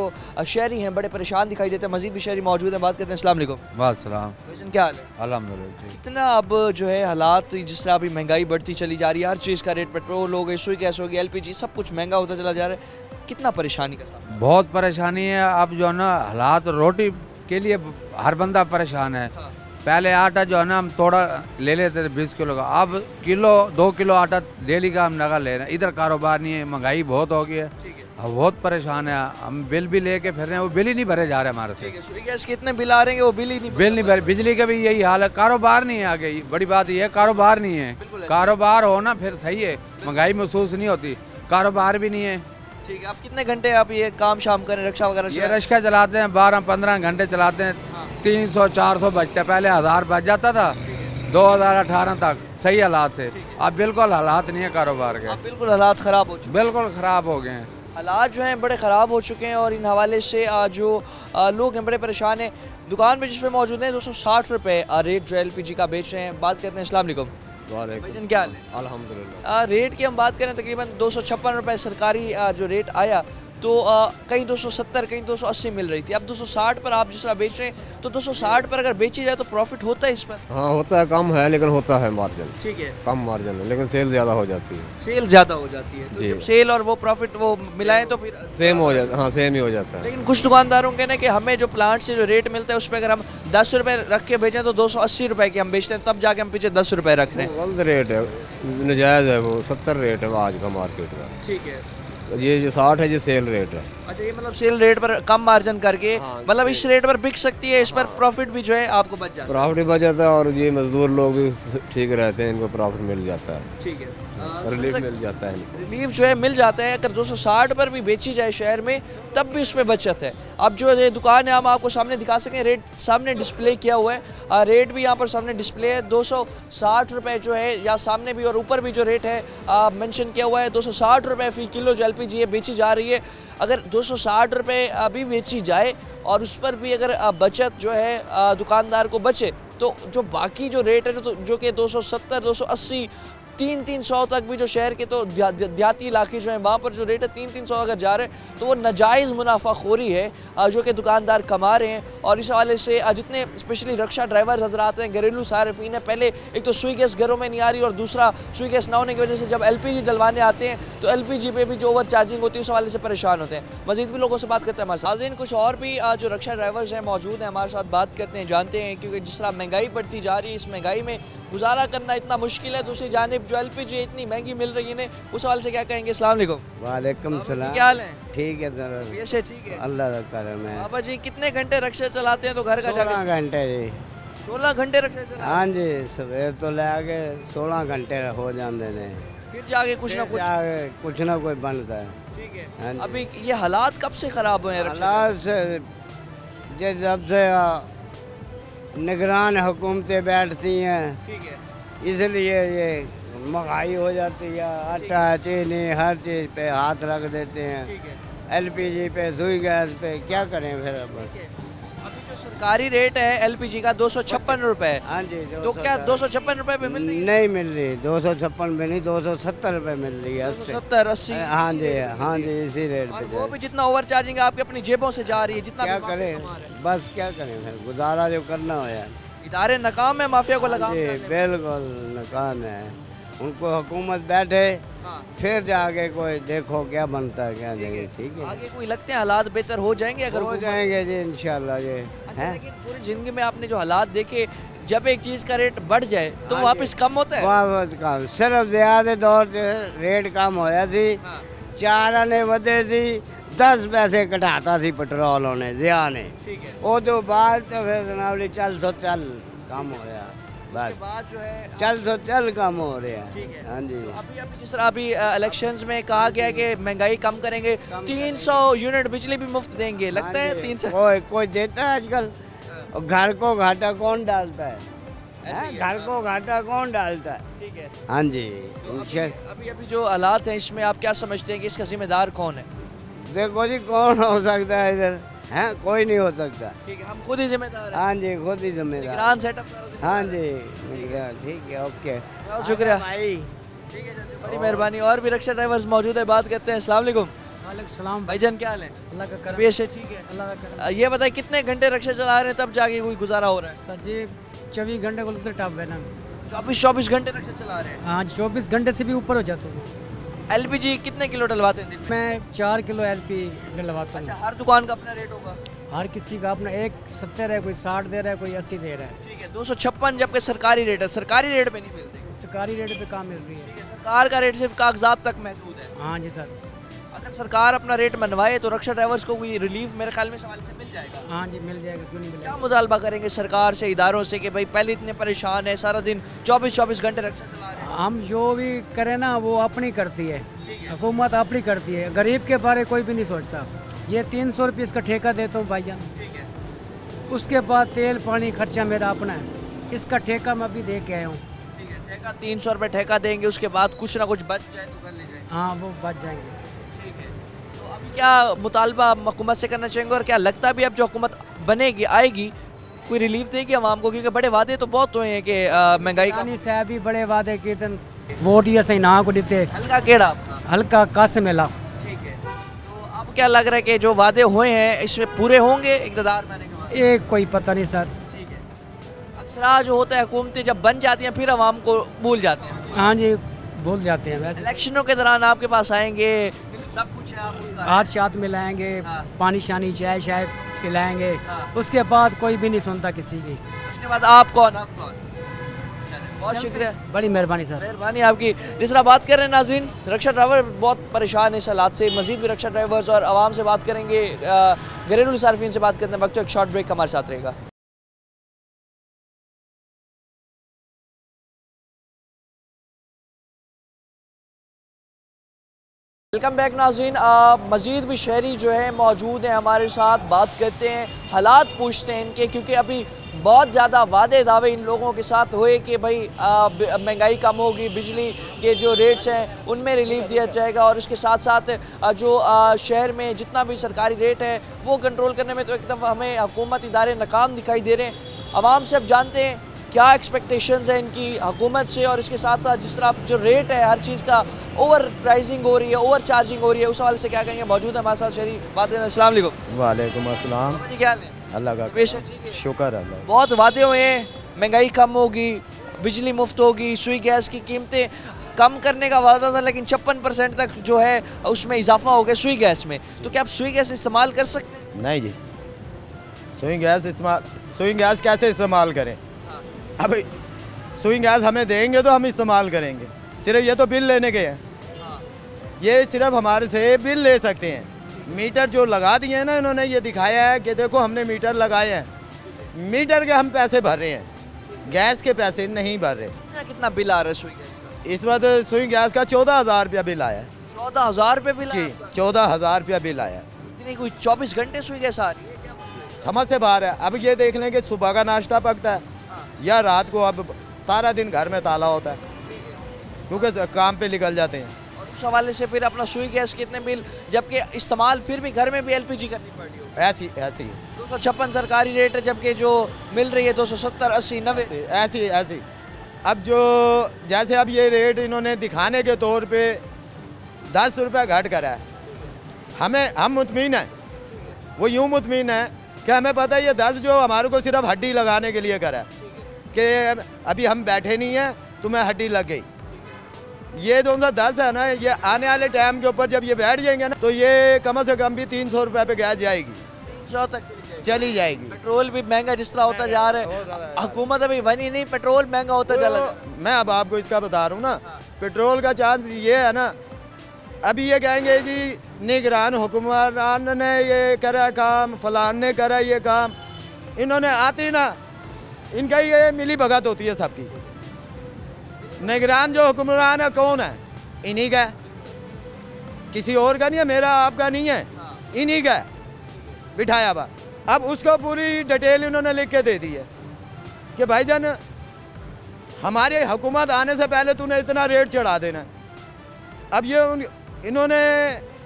शहरी हैं बड़े परेशान दिखाई देते हैं। मजीद भी शहरी मौजूद हैं, बात करते हैं। अस्सलाम वालेकुम। वालेकुम भाईजान क्या हाल है? अल्हम्दुलिल्लाह। इतना अब जो है हालात, जिस तरह अभी महंगाई बढ़ती चली जा रही है, हर चीज़ का रेट, पेट्रोल हो गई, सुई गैस हो गई, LPG, सब कुछ महंगा होता चला जा रहा है। कितना परेशानी का सामना? बहुत परेशानी है। अब जो है ना हालात, रोटी के लिए हर बंदा परेशान है। हाँ। पहले आटा जो है ना हम थोड़ा ले लेते थे 20 किलो का, अब किलो 2 किलो आटा डेली का हम लगा ले रहे हैं। इधर कारोबार नहीं है, महंगाई बहुत हो गई है। अब बहुत परेशान है। हम बिल भी लेके फिर रहे हैं, वो बिल ही नहीं भरे जा रहे हमारे से। सुई गैस के इतने बिल आ रहे हैं वो बिल ही नहीं भरे। बिजली का भी यही हाल है, कारोबार नहीं है। आगे बड़ी बात यह है, कारोबार नहीं है। कारोबार हो ना फिर सही है, महंगाई महसूस नहीं होती। कारोबार भी नहीं है। ठीक है। आप कितने घंटे आप ये काम शाम करें, रक्षा वगैरह? ये रिक्शा चलाते हैं 12-15 घंटे चलाते हैं। 300-400 बजते, पहले 1000 बज जाता था 2018 तक, सही हालात थे। अब बिल्कुल हालात नहीं है कारोबार के, बिल्कुल हालात ख़राब हो चुके हैं। बिल्कुल ख़राब हो गए हैं। हालात जो हैं बड़े ख़राब हो चुके हैं, और इन हवाले से जो लोग हैं बड़े परेशान हैं। दुकान में जिस पे मौजूद हैं 260 रुपये रेट जो LPG का बेच रहे हैं। बात करते हैं। अस्सलाम वालेकुम। भाईजान क्या हाल है? अल्हम्दुलिल्लाह। रेट की हम बात करें, तकरीबन 256 रुपये सरकारी जो रेट आया, तो कहीं 270, कहीं 280 मिल रही थी। अब 260 पर आप जिस तरह बेच रहे हैं, तो 260 पर अगर बेची जाए तो प्रॉफिट होता है इस पर? हाँ होता है, कम है लेकिन होता है मार्जिन। ठीक है। कम मार्जिन है लेकिन सेल ज़्यादा हो जाती है। सेल ज़्यादा हो जाती है, तो जी। जब सेल और वो प्रॉफिट वो मिलाएं तो फिर सेम हो जाता, हाँ सेम ही हो जाता है। लेकिन कुछ दुकानदारों के ना कि हमें जो प्लांट से जो रेट मिलता है उस पर अगर हम 10 रुपये रख के बेचें तो 280 रुपये के हम बेचते हैं, तब जाके हम पीछे 10 रुपये रख रहे हैं। गलत रेट है, नजायज़ है वो। 70 रेट है आज का मार्केट का। ठीक है। ये जो 60 है ये सेल रेट है। अच्छा, ये मतलब सेल रेट पर कम मार्जिन करके, मतलब इस रेट पर बिक सकती है, इस पर प्रॉफिट भी जो है आपको बच जाता है। प्रॉफिट बच जाता है, और ये मजदूर लोग भी ठीक रहते हैं, इनको प्रॉफिट मिल जाता है। ठीक है। रिलीफ मिल जाता है इनको। रिलीफ जो है मिल जाता है। अगर 260 पर भी बेची जाए शहर में, तब भी उसमें बचत है। अब जो ये दुकान है हम आपको सामने दिखा सकें, रेट सामने डिस्प्ले किया हुआ है। रेट भी यहाँ पर सामने डिस्प्ले है। 260 रुपये जो है, या सामने भी और ऊपर भी जो रेट है मेंशन किया हुआ है, 260 रुपये फ़ी किलो जो LPG है बेची जा रही है। अगर 260 रुपये अभी बेची जाए और उस पर भी अगर बचत जो है दुकानदार को बचे, तो जो बाकी जो रेट है जो कि 270, 280, 300 तक भी जो शहर के तो देहाती इलाके जो हैं वहाँ पर जो रेट है 300 अगर जा रहे हैं, तो वो नाजायज़ मुनाफाखोरी है जो कि दुकानदार कमा रहे हैं। और इस हवाले से जितने स्पेशली रक्षा ड्राइवर हजरात हैं, घरेलू सारिफीन है, पहले एक तो सुई गैस घरों में नहीं आ रही, और दूसरा सुई गैस ना होने की वजह से जब LPG डलवाने आते हैं तो LPG पे भी जो ओवर चार्जिंग होती है उस हवाले से परेशान होते हैं। मज़ीद भी लोगों से बात करते हैं हमारे साथ। कुछ और भी जो रक्षा ड्राइवर्स हैं मौजूद हैं हमारे साथ, बात करते हैं, जानते हैं, क्योंकि जिस तरह महंगाई बढ़ती जा रही है, इस महंगाई में गुजारा करना इतना मुश्किल है। दूसरी जानिब जो LPG इतनी महंगी मिल रही है, उस सवाल से क्या कहेंगे? अस्सलाम वालेकुम। वालेकुम सलाम। क्या हाल है? ठीक है सर। वैसे ठीक है, अल्लाह का करम है। बाबा जी कितने घंटे रक्षा चलाते हैं तो घर का जाके? 16 घंटे जी। 16 घंटे रक्षा चलाते? हाँ जी, सवेर तो ले आके 16 घंटे हो जाते हैं, फिर जाके कुछ ना कुछ ना कोई बनता है। ठीक है। हाँ जी। अभी ये हालात कब से खराब हुए हैं रक्षा? हालात से जब से निगरान हुकूमतें बैठती हैं, ठीक है, इसलिए ये महंगाई हो जाती है। आटा चीनी हर चीज़ पे हाथ रख देते हैं। ठीक है। LPG पे, सुई गैस पे, क्या करें फिर अब? अभी जो सरकारी रेट है एलपीजी का 256 रुपए है, हाँ जी तो क्या 256 रुपए पे मिल रही है? नहीं मिल रही, 256 में नहीं, 270 रुपये मिल रही है उससे। 70 80? हाँ जी इसी रेट और पे वो जाए। भी जितना ओवर चार्जिंग है आपकी अपनी जेबों से जा रही है, जितना क्या भी माफिया करें, कमा रहे हैं। बस क्या करें फिर, गुजारा जो करना हो यार। इदारे नाकाम है माफिया को लगाम जी करने में। बिल्कुल नाकाम है, उनको हुकूमत बैठे हाँ। फिर जाके कोई देखो क्या बनता है क्या नहीं। ठीक है, आगे कोई लगते हैं हालात बेहतर हो जाएंगे अगर हो हुकूमत- जाएंगे जी इंशाल्लाह जी। अच्छा, हैं लेकिन पूरी जिंदगी में आपने जो हालात देखे, जब एक चीज का रेट बढ़ जाए तो हाँ वापस कम होता है। बहुत कम, सिर्फ ज्यादा दौर से रेट कम होया थी, हाँ। 4 आने वधे थी, 10 पैसे घटाता थी पेट्रोल होने जिया ने, ठीक है। वो तो बाद तो फिर जनाब चल तो चल कम होया, उसके बस बाद जो है चल तो चल कम हो रहा ठीक है। है। हाँ जी तो अभी जिस तरह अभी इलेक्शंस में कहा गया है कि महंगाई कम करेंगे, 300 यूनिट बिजली भी मुफ्त देंगे, लगता है हाँ जी, 300? कोई देता है आजकल, और घर को घाटा कौन डालता है? ऐसे ही है, घर को घाटा कौन डालता है? ठीक है। हाँ जी अभी जो हालात हैं इसमें आप क्या समझते हैं कि इसका जिम्मेदार कौन है? देखो जी कौन हो सकता है इधर, हैं कोई नहीं हो सकता। ठीक है, हम खुद ही जिम्मेदार हैं। हाँ जी खुद ही जिम्मेदार। निगरान सेटअप हाँ जी ठीक है, ओके बहुत शुक्रिया भाई। ठीक है, बड़ी मेहरबानी। और भी रिक्शा ड्राइवर्स मौजूद है, बात करते हैं। अस्सलाम वालेकुम सलाम भाईजान, क्या हाल है? अल्लाह का करम, तबीयत से ठीक है? अल्लाह का करम। ये बताइए कितने घंटे रिक्शा चला रहे हैं तब जाके कोई गुजारा हो रहा है? सर जी 24 घंटे को तो टफ है ना। 24 घंटे रिक्शा चला रहे हैं। हाँ 24 घंटे से भी ऊपर हो जाता हूँ एलपीजी कितने किलो डलवाते हैं दिन में? मैं 4 किलो एलपी डलवाता अच्छा, हूँ। हर दुकान का अपना रेट होगा? हर किसी का अपना, एक 70 है, कोई 60 दे रहा है, कोई 80 दे रहा है। ठीक है, 256 जबकि सरकारी रेट है, सरकारी रेट पे नहीं मिलते। सरकारी रेट पे कहाँ मिल रही है? ठीक है, सरकार का रेट सिर्फ कागजात तक महदूद है। हाँ जी सर। अगर सरकार अपना रेट मनवाए तो रिक्शा ड्राइवर्स को कोई रिलीफ मेरे ख्याल में सवाल से मिल जाएगा। हाँ जी मिल जाएगा, क्यों नहीं क्या मिलेगा। मुतालबा करेंगे सरकार से, इदारों से कि भाई पहले इतने परेशान है, सारा दिन 24 घंटे रिक्शा चला रहे हैं? हम जो भी करें ना वो अपनी करती है, हुकूमत अपनी करती है, गरीब के बारे कोई भी नहीं सोचता। ये 300 रुपये इसका ठेका देता हूँ भाईजान, ठीक है, उसके बाद तेल पानी खर्चा मेरा अपना है, इसका ठेका मैं अभी दे के आया हूँ। ठीक है। ठेका 300 रुपये ठेका देंगे, उसके बाद कुछ ना कुछ बच जाए तो कर ले जाएंगे। हाँ वो बच जाएंगे। ठीक है, तो अभी क्या मुतालबा हुकूमत से करना चाहेंगे, और क्या लगता भी अब जो हुकूमत बनेगी आएगी कोई रिलीफ देगी आवाम को? क्योंकि बड़े वादे तो बहुत हुए हैं कि महंगाई का। रानी साहब भी बड़े वादे किए थे, वोट ये सही ना को देते, हल्का केड़ा आपका? हल्का कासे मिला। ठीक है, तो अब क्या लग रहा है कि जो वादे हुए हैं इसमें पूरे होंगे इक़्तिदार में आने के बाद? ये कोई पता नहीं सर। ठीक है, अक्सर जो होता है हुकूमतें जब बन जाती हैं फिर आवाम को भूल जाते हैं। हाँ जी भूल जाते हैं वैसे। इलेक्शनों के दौरान आपके पास आएंगे, सब कुछ है, आप उनका है। हाथ शात मिलाएंगे, हाँ। पानी शानी चाय शाय पिलाएंगे, हाँ। उसके बाद कोई भी नहीं सुनता किसी की। उसके बाद आप कौन? चलिए, बहुत शुक्रिया, बड़ी मेहरबानी सर। मेहरबानी आपकी। जिस तरह बात कर रहे हैं नाज़रीन, रिक्शा ड्राइवर बहुत परेशान है इस हालात से। मजीद भी रिक्शा ड्राइवर्स और आवाम से बात करेंगे, घरेलू सार्फिन से बात करते हैं। वक्त एक शॉर्ट ब्रेक हमारे साथ रहेगा। वेलकम बैक नाज़रीन। मज़ीद भी शहरी जो है मौजूद हैं हमारे साथ, बात करते हैं, हालात पूछते हैं इनके, क्योंकि अभी बहुत ज़्यादा वादे दावे इन लोगों के साथ हुए कि भाई महंगाई कम होगी, बिजली के जो रेट्स हैं उनमें रिलीफ दिया जाएगा, और उसके साथ साथ जो शहर में जितना भी सरकारी रेट है वो कंट्रोल करने में तो एकदम हमें हुकूमत इदारे नाकाम दिखाई दे रहे हैं। आवाम से अब जानते हैं क्या एक्सपेक्टेशंस है इनकी हुकूमत से, और इसके साथ साथ जिस तरह जो रेट है हर चीज़ का ओवर प्राइसिंग हो रही है, ओवर चार्जिंग हो रही है, उस हवाले से क्या कहेंगे। मौजूद है हमारे साथ शहरी, बात करें। अस्सलाम वालेकुम। वालेकुम अस्सलाम। जी, क्या हाल है? अल्लाह का बेशक ठीक है। शुक्र अल्लाह। बहुत वादे हुए हैं, महंगाई कम होगी, बिजली मुफ्त होगी, सुई गैस की कीमतें कम करने का वादा था, लेकिन 56% तक जो है उसमें इजाफा हो गया सुई गैस में। तो क्या आप सुई गैस इस्तेमाल कर सकते हैं? नहीं जी, सुई गैस कैसे इस्तेमाल करें? अब सुई गैस हमें देंगे तो हम इस्तेमाल करेंगे, सिर्फ ये तो बिल लेने के हैं, ये सिर्फ हमारे से बिल ले सकते हैं। मीटर जो लगा दिए हैं ना इन्होंने, ये दिखाया है कि देखो हमने मीटर लगाए हैं, मीटर के हम पैसे भर रहे हैं, गैस के पैसे नहीं भर रहे। कितना बिल आ रहा है सुई गैस का? इस वक्त सुई गैस का 14,000 रुपया बिल आया है। 14,000 रुपये बिल जी 14,000 रुपया बिल आया है। इतनी कोई 24 घंटे सुई गैस आ रही है क्या? समझ से बाहर है। अब ये देख लें कि सुबह का नाश्ता पकता है या रात को, अब सारा दिन घर में ताला होता है क्योंकि काम पे निकल जाते हैं। और उस हवाले से फिर अपना सुई गैस कितने बिल, जबकि इस्तेमाल फिर भी घर में भी एलपीजी करनी पड़ रही हो। ऐसी ऐसी 256 सरकारी रेट है, जबकि जो मिल रही है 270, 80, 90। ऐसी ऐसी अब जो जैसे अब ये रेट इन्होंने दिखाने के तौर पे 10 रुपये घट करा है, हम मुतमीन हैं, वो यूँ मुतमीन है कि हमें पता है ये 10 जो हमारे को सिर्फ हड्डी लगाने के लिए करा है कि अभी हम बैठे नहीं हैं तुम्हें हड्डी लग गई। ये 210 है ना, ये आने वाले टाइम के ऊपर जब ये बैठ जाएंगे ना तो ये कम से कम भी 300 रुपये पे गैस जाएगी, 300 तक चली जाएगी। पेट्रोल भी महंगा जिस तरह होता जा रहा है, हुकूमत अभी बनी नहीं, पेट्रोल महंगा होता चला जा रहा है। मैं अब आपको इसका बता रहा हूँ ना, पेट्रोल का चांस ये है ना, अभी ये कहेंगे जी निगरान हुक्मरान ने ये करा काम, फलान ने करा ये काम, इन्होंने आती ना इनका ये मिली भगत होती है सबकी। निगरान जो हुक्मरान है कौन है? इन्हीं का है, किसी और का नहीं है, मेरा आपका नहीं है, इन्हीं का है बिठाया हुआ। अब उसको पूरी डिटेल इन्होंने लिख के दे दी है कि भाईजान हमारे हुकूमत आने से पहले तूने इतना रेट चढ़ा देना। अब ये इन्होंने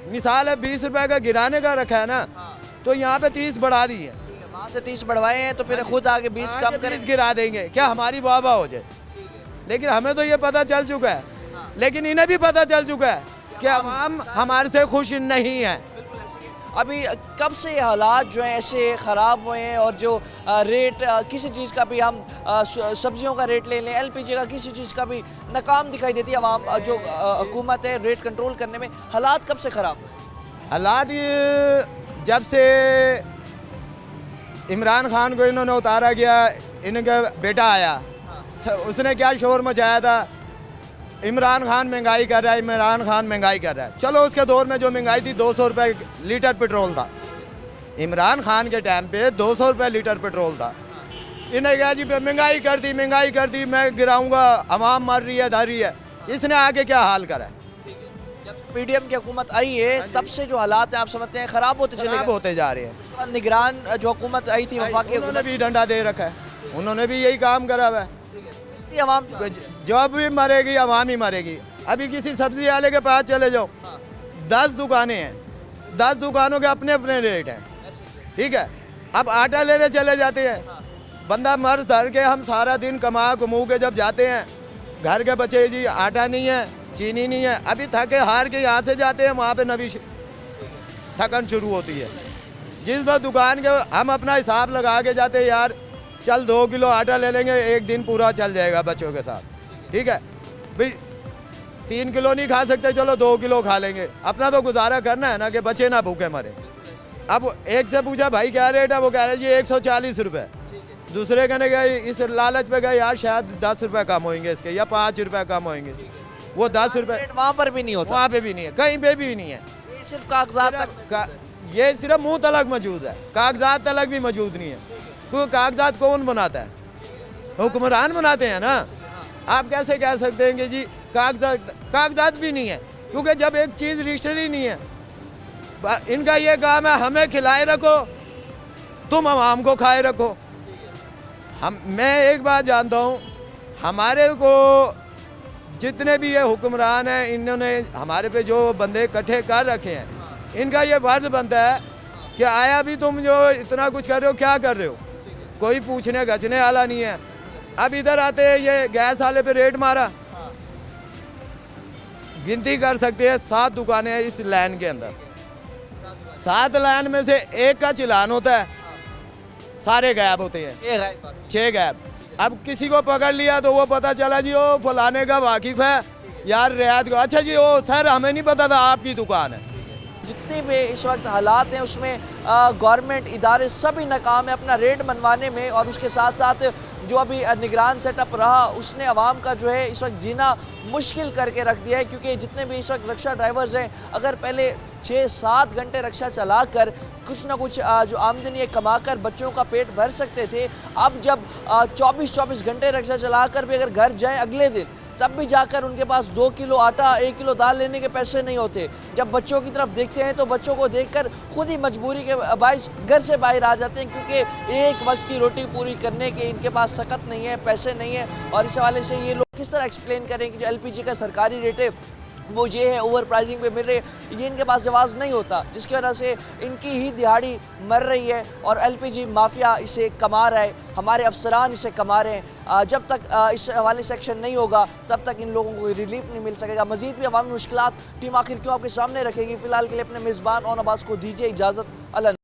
मिसाल है 20 रुपए का गिराने का रखा है ना, तो यहाँ पे 30 बढ़ा दी है, वहाँ से 30 बढ़वाए हैं तो फिर खुद आगे 20 कम करें, 20 गिरा देंगे, क्या हमारी वाह वाह हो जाए। लेकिन हमें तो ये पता चल चुका है, लेकिन इन्हें भी पता चल चुका है कि हम हमारे से खुश नहीं है। अभी कब से ये हालात जो हैं ऐसे ख़राब हुए हैं, और जो रेट किसी चीज़ का भी हम सब्जियों का रेट ले लें, एलपीजी का, किसी चीज़ का भी नाकाम दिखाई देती है आवाम, जो हुकूमत है रेट कंट्रोल करने में, हालात कब से ख़राब हुए? हालात ये जब से इमरान खान को इन्होंने उतारा गया, इनका बेटा आया, उसने क्या शोर मचाया था, इमरान खान महंगाई कर रहा है, इमरान खान महंगाई कर रहा है। चलो उसके दौर में जो महंगाई थी 200 रुपये लीटर पेट्रोल था, इमरान खान के टाइम पे 200 रुपये लीटर पेट्रोल था। इन्हें कहा जी महंगाई कर दी, मैं गिराऊंगा, अवाम मर रही है, धर रही है। इसने आगे क्या हाल करा है? जब पीडीएम की हुकूमत आई है तब से जो हालात हैं आप समझते हैं ख़राब होते चले गए, होते जा रहे हैं। उसके बाद निगरान जो हुकूमत आई थी वफाकी उन्होंने भी डंडा दे रखा है, उन्होंने भी यही काम करा हुआ है। अवाम जब भी मरेगी अवाम ही मरेगी। अभी किसी सब्जी वाले के पास चले जाओ, 10 दुकानें हैं, 10 दुकानों के अपने अपने रेट हैं, ठीक है। अब आटा लेने चले जाते हैं, बंदा मर सर के, हम सारा दिन कमा कमू के जब जाते हैं, घर के बच्चे जी आटा नहीं है, चीनी नहीं है, अभी थके हार के यहाँ से जाते हैं, वहाँ पे नवी थकन शुरू होती है। जिस बार दुकान के हम अपना हिसाब लगा के जाते हैं, यार चल 2 किलो आटा ले लेंगे, एक दिन पूरा चल जाएगा बच्चों के साथ, ठीक है भाई। 3 किलो नहीं खा सकते, चलो 2 किलो खा लेंगे, अपना तो गुजारा करना है ना, कि बच्चे ना भूखे मरे। अब एक से पूछा भाई क्या रेट है, वो कह रहे जी 140 रुपये। दूसरे कहने गए इस लालच पे गए यार शायद 10 रुपये कम होंगे इसके, या 5 रुपये कम होंगे, वो 10 रुपये वहाँ पर भी नहीं होता, वहाँ पे भी नहीं है, कहीं पे भी नहीं है, ये सिर्फ कागजात तक, ये सिर्फ मुंह तलक मौजूद है, कागजात तलक भी मौजूद नहीं है। तो कागजात कौन बनाता है? हुक्मरान बनाते हैं ना। आप कैसे कह सकते हैं कि जी कागजात भी नहीं है, क्योंकि जब एक चीज़ रजिस्टर ही नहीं है, इनका ये काम है हमें खिलाए रखो, तुम आवाम को खाए रखो। मैं एक बात जानता हूँ, हमारे को जितने भी ये हुक्मरान हैं, इन्होंने हमारे पे जो बंदे इकट्ठे कर रखे हैं, इनका ये फर्ज बनता है कि आया भी तुम जो इतना कुछ कर रहे हो, क्या कर रहे हो, कोई पूछने गछने वाला नहीं है। अब इधर आते हैं, ये गैस वाले पे रेट मारा, गिनती कर सकते हैं 7 दुकानें हैं इस लाइन के अंदर, 7 लाइन में से एक का चिलान होता है, सारे गायब होते हैं, 6 गायब। अब किसी को पकड़ लिया तो वो पता चला जी वो फलाने का वाकिफ है यार रियायत को, अच्छा जी वो सर हमें नहीं पता था आपकी दुकान है। जितने भी इस वक्त हालात हैं उसमें गवर्नमेंट इदारे सभी नाकाम है अपना रेट बनवाने में, और उसके साथ साथ जो अभी निगरान सेटअप रहा उसने आवाम का जो है इस वक्त जीना मुश्किल करके रख दिया है। क्योंकि जितने भी इस वक्त रिक्शा ड्राइवर्स हैं, अगर पहले 6-7 घंटे रिक्शा चलाकर कुछ ना कुछ जो आमदनी कमा कर बच्चों का पेट भर सकते थे, अब जब 24-24 घंटे रिक्शा चलाकर भी अगर घर जाएँ अगले दिन, तब भी जाकर उनके पास 2 किलो आटा 1 किलो दाल लेने के पैसे नहीं होते। जब बच्चों की तरफ देखते हैं तो बच्चों को देखकर खुद ही मजबूरी के बाइस घर से बाहर आ जाते हैं, क्योंकि एक वक्त की रोटी पूरी करने के इनके पास सकत नहीं है, पैसे नहीं है। और इस हवाले से ये लोग किस तरह एक्सप्लेन करें कि जो एलपीजी का सरकारी रेट है वो ये है ओवर प्राइसिंग पे मिल रही है, ये इनके पास जवाब नहीं होता, जिसकी वजह से इनकी ही दिहाड़ी मर रही है और एलपीजी माफिया इसे कमा रहा है, हमारे अफसरान इसे कमा रहे हैं। जब तक इस हवाले से एक्शन नहीं होगा तब तक इन लोगों को रिलीफ नहीं मिल सकेगा। मजीद भी अवामी मुश्किलात टीम आखिर क्यों आपके सामने रखेगी। फिलहाल के लिए अपने मेज़बान और अब्बास को दीजिए इजाज़त। अल्लाह।